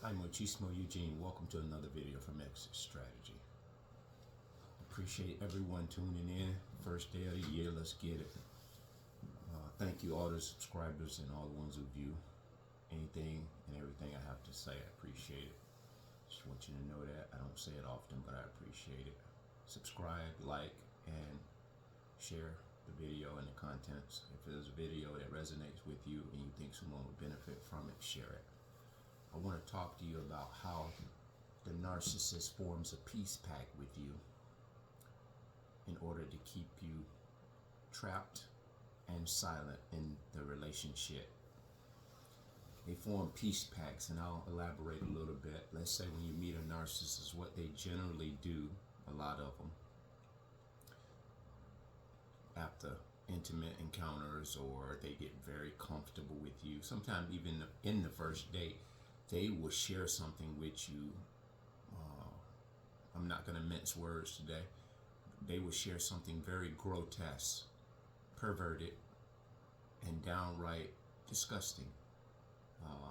Hi, Muchismo Eugene. Welcome to another video from Exit Strategy. Appreciate everyone tuning in. First day of the year, let's get it. Thank you, all the subscribers and all the ones who view anything and everything I have to say. I appreciate it. Just want you to know that. I don't say it often, but I appreciate it. Subscribe, like, and share the video and the contents. If there's a video that resonates with you and you think someone would benefit from it, share it. I want to talk to you about how the narcissist forms a peace pact with you in order to keep you trapped and silent in the relationship. They form peace pacts, and I'll elaborate a little bit. Let's say when you meet a narcissist, what they generally do, a lot of them, after intimate encounters, or they get very comfortable with you, sometimes even in the first date, they will share something with you. I'm not going to mince words today. They will share something very grotesque, perverted, and downright disgusting.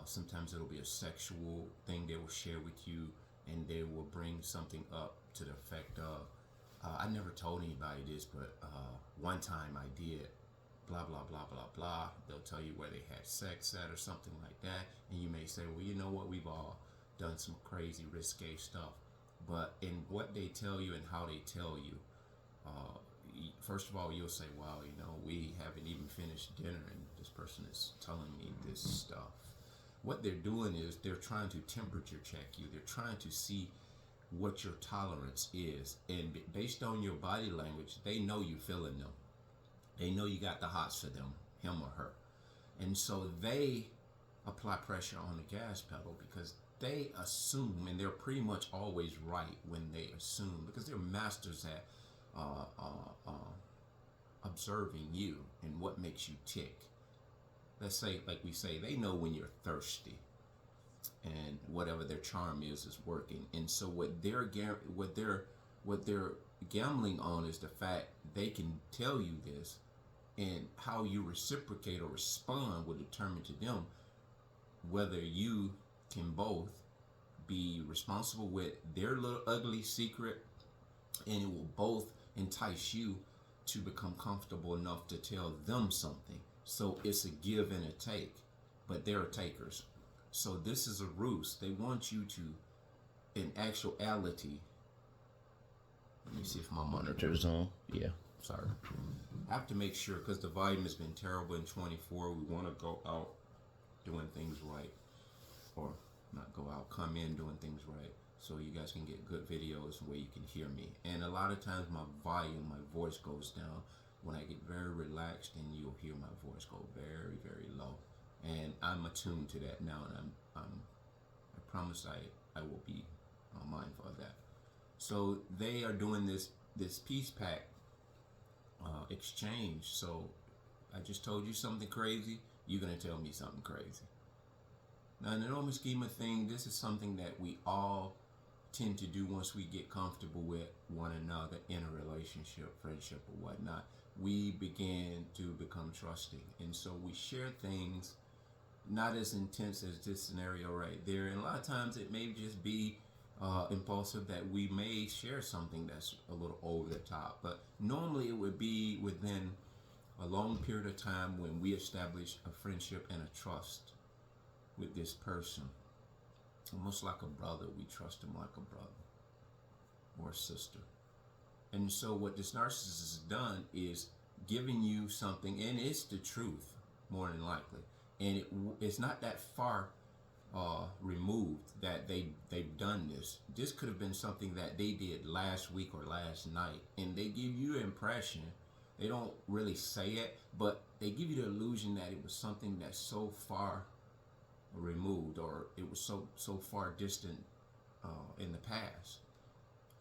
Sometimes it'll be a sexual thing they will share with you, and they will bring something up to the effect of, I never told anybody this, but one time I did blah, blah, blah, blah, blah. They'll tell you where they had sex at or something like that. And you may say, well, you know what? We've all done some crazy, risque stuff. But in what they tell you and how they tell you, first of all, you'll say, wow, you know, we haven't even finished dinner and this person is telling me this stuff. What they're doing is they're trying to temperature check you. They're trying to see what your tolerance is. And based on your body language, they know you feeling them. They know you got the hots for them, him or her. And so they apply pressure on the gas pedal because they assume, and they're pretty much always right when they assume, because they're masters at observing you and what makes you tick. Let's say, like we say, they know when you're thirsty and whatever their charm is working. And so what they're gambling on is the fact they can tell you this, and how you reciprocate or respond will determine to them whether you can both be responsible with their little ugly secret, and it will both entice you to become comfortable enough to tell them something. So it's a give and a take, but they're takers. So this is a ruse. They want you to, in actuality, let me see if my monitor's on. Yeah, sorry. I have to make sure, because the volume has been terrible in 24. We want to go out doing things right, or not go out, come in doing things right, so you guys can get good videos where you can hear me. And a lot of times my volume, my voice goes down when I get very relaxed, and you'll hear my voice go very, very low. And I'm attuned to that now, and I promise I will be mindful of that. So they are doing this peace pact exchange. So I just told you something crazy, you're going to tell me something crazy. Now, in the normal scheme of things, this is something that we all tend to do once we get comfortable with one another in a relationship, friendship, or whatnot. We begin to become trusting. And so we share things not as intense as this scenario right there. And a lot of times it may just be impulsive, that we may share something that's a little over the top. But normally it would be within a long period of time when we establish a friendship and a trust with this person. Almost like a brother. We trust him like a brother or a sister. And so what this narcissist has done is giving you something, and it's the truth, more than likely. And it's not that far removed that they've done this. This could have been something that they did last week or last night, and they give you the impression, they don't really say it, but they give you the illusion that it was something that's so far removed, or it was so far distant in the past.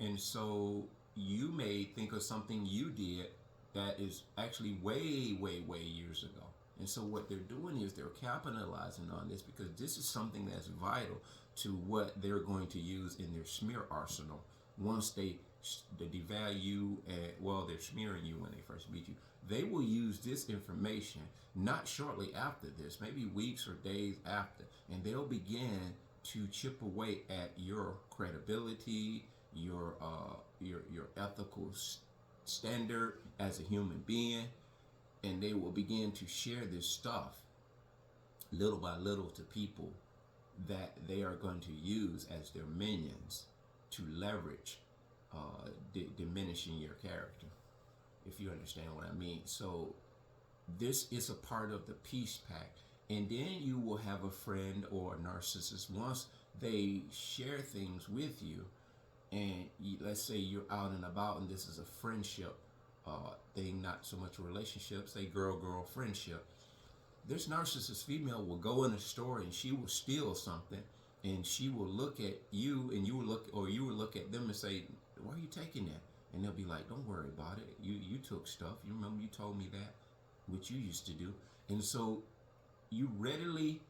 And so you may think of something you did that is actually way, way, way years ago. And so what they're doing is they're capitalizing on this, because this is something that's vital to what they're going to use in their smear arsenal once they devalue, well, they're smearing you when they first meet you. They will use this information not shortly after this, maybe weeks or days after, and they'll begin to chip away at your credibility, your ethical standard as a human being, and they will begin to share this stuff little by little to people that they are going to use as their minions to leverage diminishing your character, if you understand what I mean. So this is a part of the peace pact. And then you will have a friend or a narcissist once they share things with you, and let's say you're out and about and this is a friendship thing, not so much a relationship, say girl friendship. This narcissist female will go in a store and she will steal something, and she will look at you and you will look at them and say, why are you taking that? And they'll be like, don't worry about it. You took stuff. You remember you told me that, which you used to do. And so you readily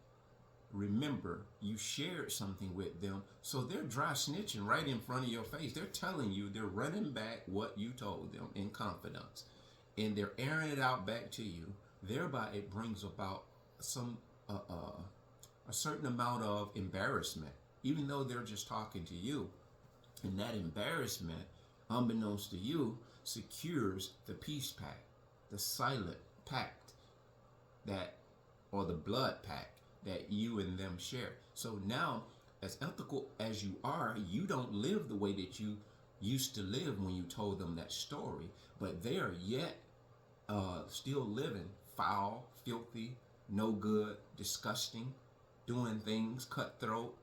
remember you shared something with them. So they're dry snitching right in front of your face. They're telling you, they're running back what you told them in confidence. And they're airing it out back to you. Thereby it brings about a certain amount of embarrassment, even though they're just talking to you. And that embarrassment, unbeknownst to you, secures the peace pact, the silent pact that, or the blood pact that you and them share. So now, as ethical as you are, you don't live the way that you used to live when you told them that story, but they are yet still living foul, filthy, no good, disgusting, doing things, cutthroat,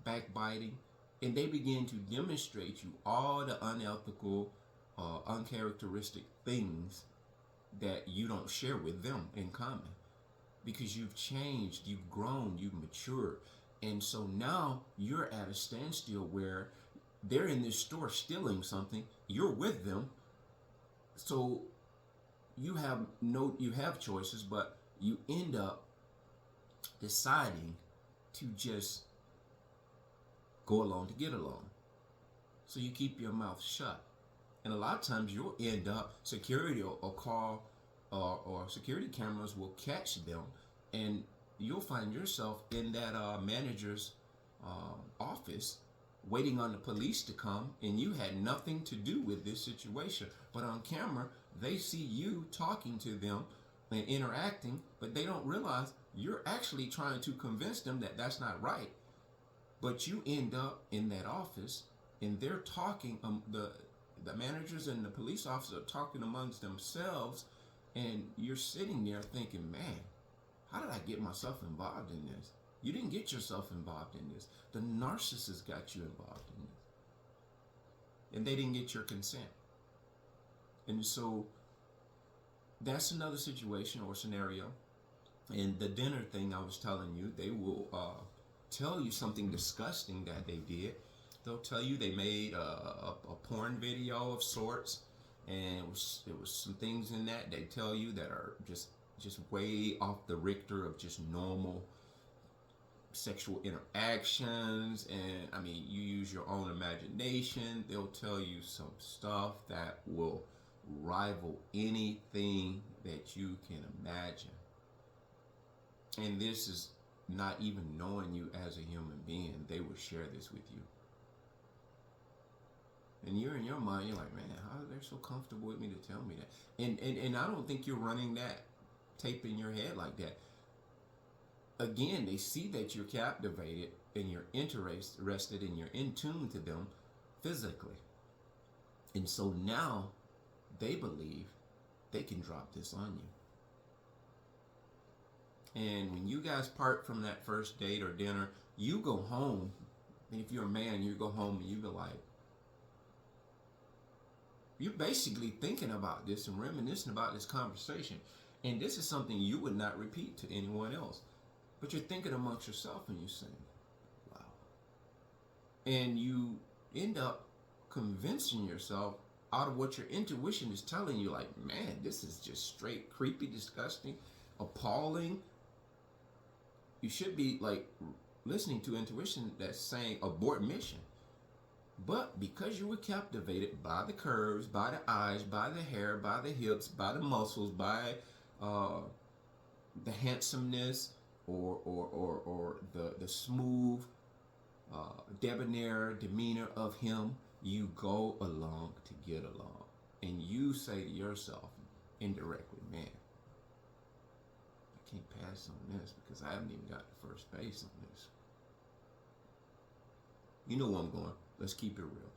backbiting, and they begin to demonstrate you all the unethical, uncharacteristic things that you don't share with them in common, because you've changed, you've grown, you've matured. And so now you're at a standstill where they're in this store stealing something, you're with them. So you have choices, but you end up deciding to just go along to get along. So you keep your mouth shut. And a lot of times you'll end up, security will call, or security cameras will catch them, and you'll find yourself in that manager's office waiting on the police to come, and you had nothing to do with this situation. But on camera, they see you talking to them and interacting, but they don't realize you're actually trying to convince them that that's not right. But you end up in that office, and they're talking, the managers and the police officers are talking amongst themselves, and you're sitting there thinking, man, how did I get myself involved in this? You didn't get yourself involved in this. The narcissist got you involved in this. And they didn't get your consent. And so that's another situation or scenario. And the dinner thing I was telling you, they will tell you something disgusting that they did. They'll tell you they made a porn video of sorts, and it was some things in that they tell you that are just way off the Richter of just normal sexual interactions. And I mean, you use your own imagination. They'll tell you some stuff that will rival anything that you can imagine. And this is not even knowing you as a human being. They will share this with you. And you're in your mind, you're like, man, how are they so comfortable with me to tell me that? And I don't think you're running that tape in your head like that. Again, they see that you're captivated and you're interested and you're in tune to them physically. And so now they believe they can drop this on you. And when you guys part from that first date or dinner, you go home. And if you're a man, you go home and you go like, you're basically thinking about this and reminiscing about this conversation. And this is something you would not repeat to anyone else. But you're thinking amongst yourself and you're saying, wow. And you end up convincing yourself out of what your intuition is telling you, like, man, this is just straight creepy, disgusting, appalling. You should be like listening to intuition that's saying abort mission. But because you were captivated by the curves, by the eyes, by the hair, by the hips, by the muscles, by the handsomeness, or the smooth debonair demeanor of him, you go along to get along. And you say to yourself indirectly, man, I can't pass on this because I haven't even got to first base on this. You know where I'm going. Let's keep it real.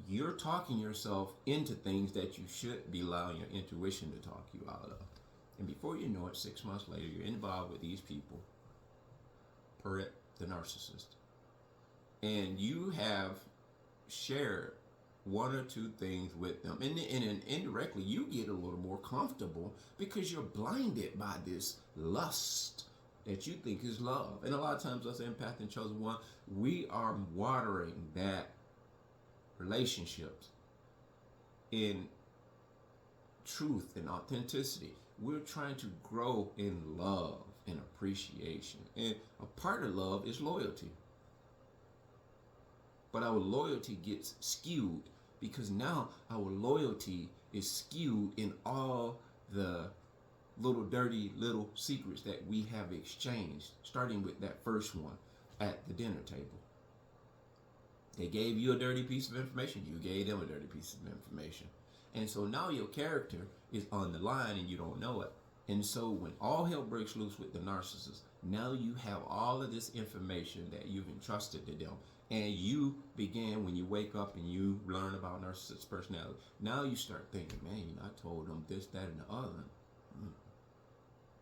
You're talking yourself into things that you should be allowing your intuition to talk you out of. And before you know it, 6 months later, you're involved with these people, per the narcissist. And you have shared one or two things with them. And indirectly, you get a little more comfortable because you're blinded by this lust that you think is love. And a lot of times us empath and chosen one, we are watering that relationships in truth and authenticity. We're trying to grow in love and appreciation. And a part of love is loyalty. But our loyalty gets skewed because now our loyalty is skewed in all the little dirty little secrets that we have exchanged, starting with that first one at the dinner table. They gave you a dirty piece of information. You gave them a dirty piece of information. And so now your character is on the line and you don't know it. And so when all hell breaks loose with the narcissist, now you have all of this information that you've entrusted to them. And you begin, when you wake up and you learn about narcissist personality, now you start thinking, man, I told them this, that, and the other.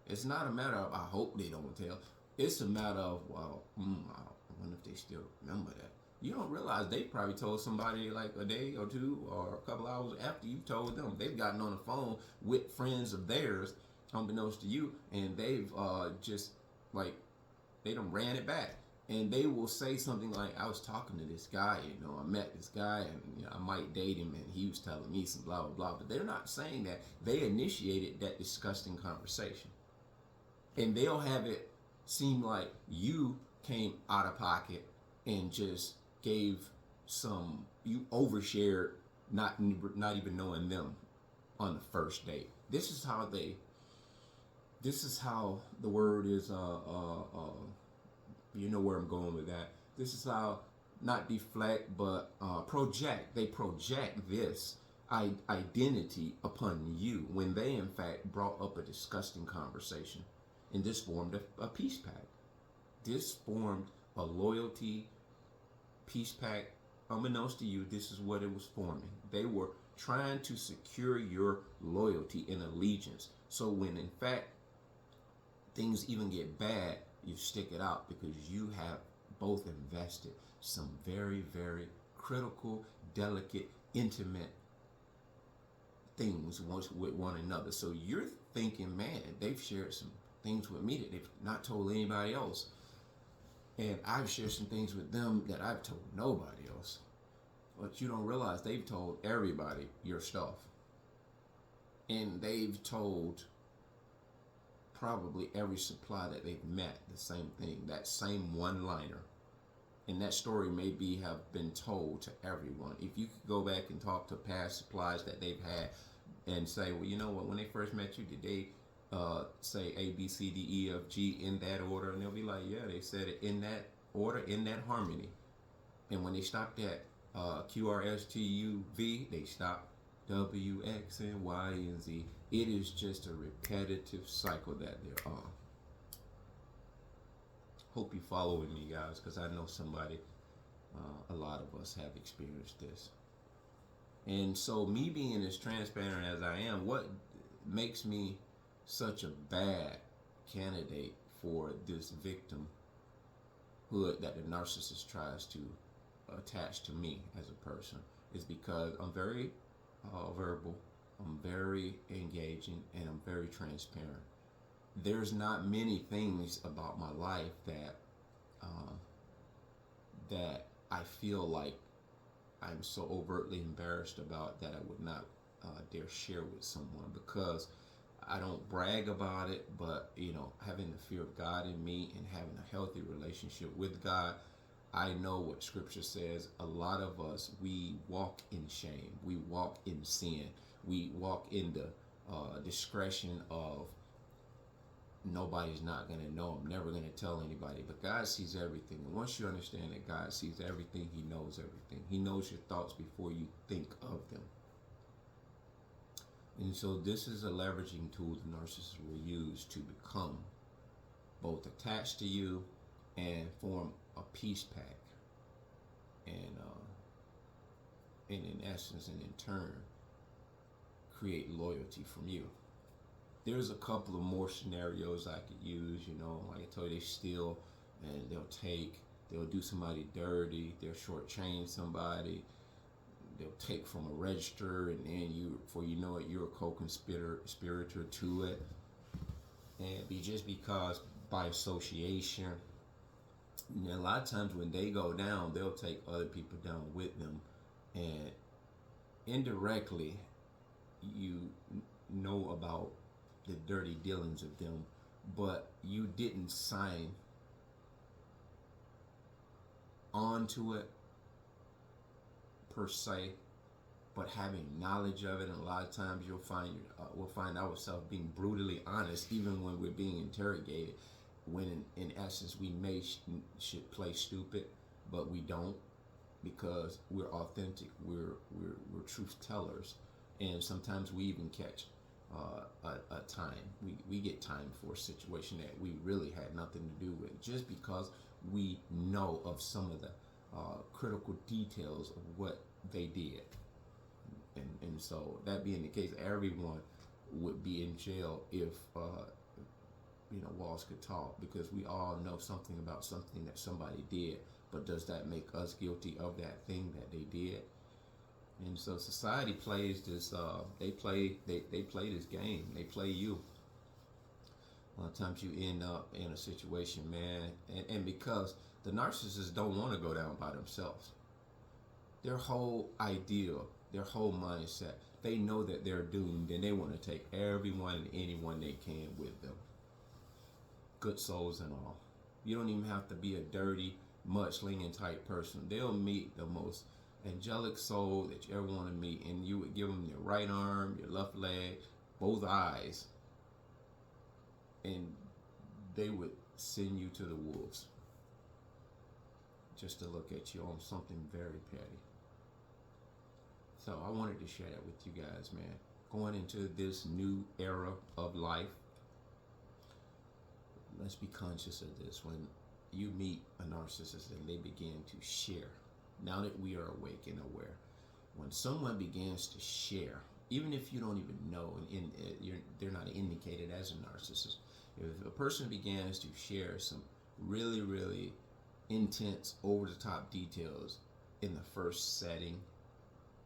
It's not a matter of, I hope they don't tell. It's a matter of, well, I wonder if they still remember that. You don't realize they probably told somebody like a day or two or a couple hours after you told them. They've gotten on the phone with friends of theirs, unbeknownst to you, and they've just like, they done ran it back. And they will say something like, I was talking to this guy, I met this guy and I might date him and he was telling me some blah, blah, blah. But they're not saying that. They initiated that disgusting conversation. And they'll have it seem like you came out of pocket and just gave you overshared, not even knowing them on the first date. This is how the word is, you know where I'm going with that. This is how, not deflect, but project. They project this identity upon you when they, in fact, brought up a disgusting conversation. And this formed a peace pact. This formed a loyalty peace pact. Unbeknownst to you, this is what it was forming. They were trying to secure your loyalty and allegiance. So when, in fact, things even get bad, you stick it out because you have both invested some very, very critical, delicate, intimate things with one another. So you're thinking, man, they've shared some things with me that they've not told anybody else. And I've shared some things with them that I've told nobody else. But you don't realize they've told everybody your stuff. And they've told probably every supply that they've met the same thing, that same one-liner. And that story have been told to everyone. If you could go back and talk to past supplies that they've had and say, well, you know what, when they first met you, did they say A, B, C, D, E, F, G in that order? And they'll be like, yeah, they said it in that order, in that harmony. And when they stopped at Q, R, S, T, U, V, they stopped W, X, and Y, and Z. It is just a repetitive cycle that they're on. Hope you following me, guys, because I know a lot of us have experienced this. And so me being as transparent as I am, what makes me such a bad candidate for this victimhood that the narcissist tries to attach to me as a person is because I'm very verbal, I'm very engaging, and I'm very transparent. There's not many things about my life that I feel like I'm so overtly embarrassed about that I would not dare share with someone, because I don't brag about it, but having the fear of God in me and having a healthy relationship with God, I know what Scripture says. A lot of us, we walk in shame, we walk in sin, we walk in the discretion of nobody's not going to know. I'm never going to tell anybody. But God sees everything. And once you understand that God sees everything, He knows everything. He knows your thoughts before you think of them. And so this is a leveraging tool the narcissist will use to become both attached to you and form a peace pact. And in essence and in turn, create loyalty from you. There's a couple of more scenarios I could use, like I told you, they steal and they'll do somebody dirty, they'll shortchange somebody, they'll take from a register, and then before you know it, you're a co-conspirator to it. And just because by association, a lot of times when they go down, they'll take other people down with them, and indirectly, you know about the dirty dealings of them, but you didn't sign onto it per se, but having knowledge of it. And a lot of times we'll find ourselves being brutally honest even when we're being interrogated, when in essence we should play stupid, but we don't, because we're authentic, we're truth tellers. And sometimes we even catch a time. We get time for a situation that we really had nothing to do with, just because we know of some of the critical details of what they did. And so that being the case, everyone would be in jail if walls could talk, because we all know something about something that somebody did. But does that make us guilty of that thing that they did? And so society plays this. They play this game. They play you. A lot of times you end up in a situation, man, and because the narcissists don't want to go down by themselves. Their whole ideal, their whole mindset, they know that they're doomed, and they want to take everyone and anyone they can with them, good souls and all. You don't even have to be a dirty, mudslinging type person. They'll meet the most angelic soul that you ever want to meet, and you would give them your right arm, your left leg, both eyes, and they would send you to the wolves just to look at you on something very petty. So I wanted to share that with you guys, man. Going into this new era of life, let's be conscious of this. When you meet a narcissist and they begin to share, now that we are awake and aware, when someone begins to share, even if you don't even know, and they're not indicated as a narcissist, if a person begins to share some really, really intense, over-the-top details in the first setting,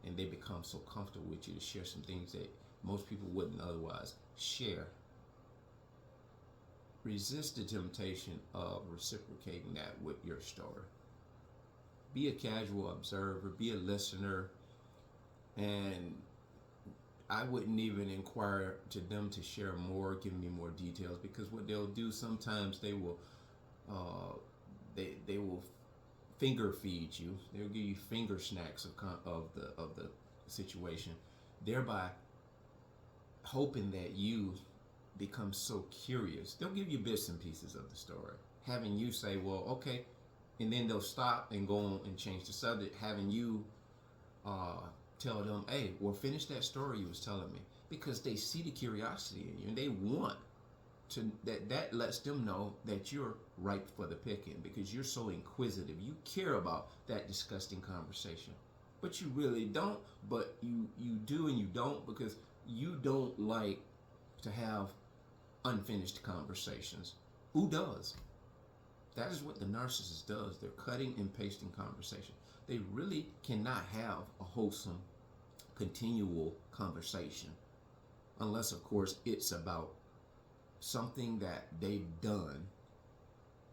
and they become so comfortable with you to share some things that most people wouldn't otherwise share, resist the temptation of reciprocating that with your story. Be a casual observer, be a listener, and I wouldn't even inquire to them to share more, give me more details, because what they'll do sometimes, they will finger feed you. They'll give you finger snacks of the situation, thereby hoping that you become so curious. They'll give you bits and pieces of the story, having you say, well, okay, and then they'll stop and go on and change the subject, having you tell them, hey, well, finish that story you was telling me, because they see the curiosity in you, and they want to, that lets them know that you're ripe for the picking, because you're so inquisitive. You care about that disgusting conversation, but you really don't. But you do and you don't, because you don't like to have unfinished conversations. Who does? That is what the narcissist does. They're cutting and pasting conversation. They really cannot have a wholesome, continual conversation, unless, of course, it's about something that they've done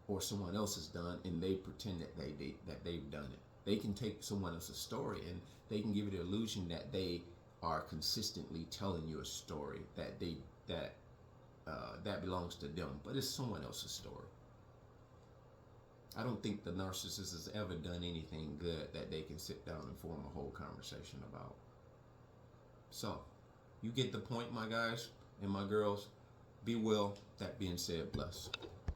or someone else has done, and they pretend that they've done it. They can take someone else's story and they can give you the illusion that they are consistently telling you a story that belongs to them, but it's someone else's story. I don't think the narcissist has ever done anything good that they can sit down and form a whole conversation about. So, you get the point, my guys and my girls. Be well. That being said, bless.